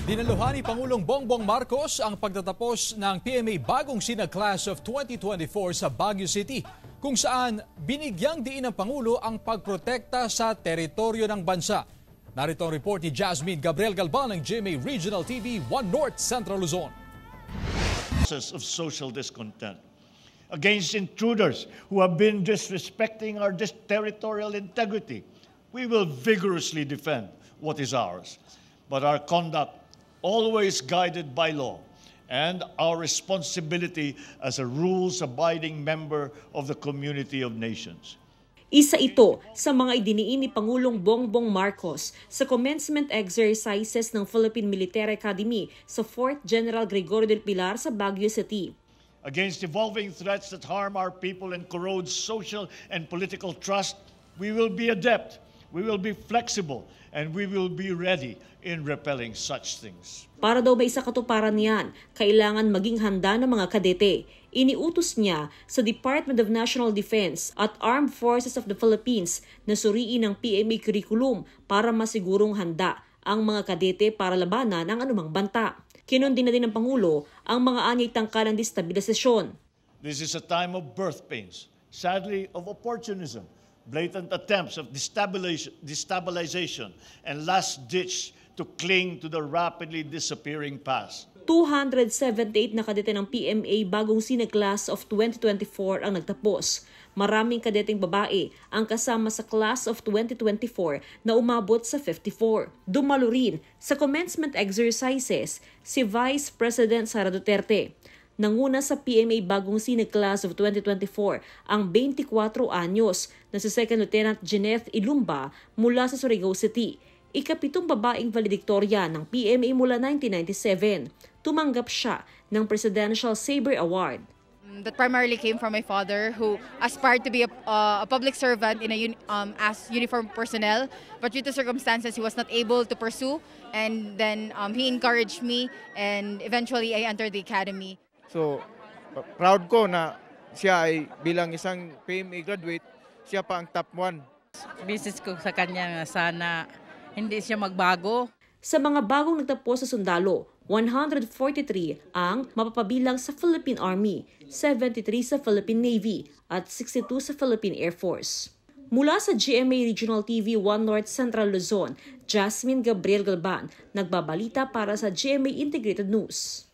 Dinaluhan ni Pangulong Bongbong Marcos ang pagtatapos ng PMA Bagong Sinag Class of 2024 sa Baguio City, kung saan binigyang diin ng Pangulo ang pagprotekta sa teritoryo ng bansa. Narito ang report ni Jasmine Gabriel Galban ng GMA Regional TV 1 North Central Luzon. Of social discontent against intruders who have been disrespecting our territorial integrity. We will vigorously defend what is ours, but our conduct always guided by law and our responsibility as a rules-abiding member of the community of nations. Isa ito sa mga idiniin ni Pangulong Bongbong Marcos sa commencement exercises ng Philippine Military Academy sa 4th General Gregorio del Pilar sa Baguio City. Against evolving threats that harm our people and corrode social and political trust, we will be adept, we will be flexible, and we will be ready in repelling such things. Para daw may isa katuparan niyan, kailangan maging handa ng mga kadete. Iniutos niya sa Department of National Defense at Armed Forces of the Philippines na suriin ang PMA curriculum para masigurong handa ang mga kadete para labanan ang anumang banta. Kinundin na din ng Pangulo ang mga anyay tangkal ng destabilisasyon. This is a time of birth pains, sadly of opportunism, blatant attempts of destabilization, and last-ditch to cling to the rapidly disappearing past. 278 na kadete ng PMA Bagong Sinag Class of 2024 ang nagtapos. Maraming kadeteng babae ang kasama sa Class of 2024 na umabot sa 54. Dumalo rin sa commencement exercises si Vice President Sara Duterte. Nanguna sa PMA Bagong Sinag Class of 2024 ang 24 anyos na si Second Lieutenant Jeanette Ilumba mula sa Surigao City. Ikapitong babaeng valedictorian ng PMA mula 1997. Tumanggap siya ng Presidential Sabre Award. That primarily came from my father, who aspired to be a public servant in as uniformed personnel, but due to circumstances he was not able to pursue, and then he encouraged me, and eventually I entered the academy. So, proud ko na siya ay bilang isang PMA graduate, siya pa ang top 1. Business ko sa kanya na sana hindi siya magbago. Sa mga bagong nagtapos sa sundalo, 143 ang mapapabilang sa Philippine Army, 73 sa Philippine Navy at 62 sa Philippine Air Force. Mula sa GMA Regional TV 1 North Central Luzon, Jasmine Gabriel Galban, nagbabalita para sa GMA Integrated News.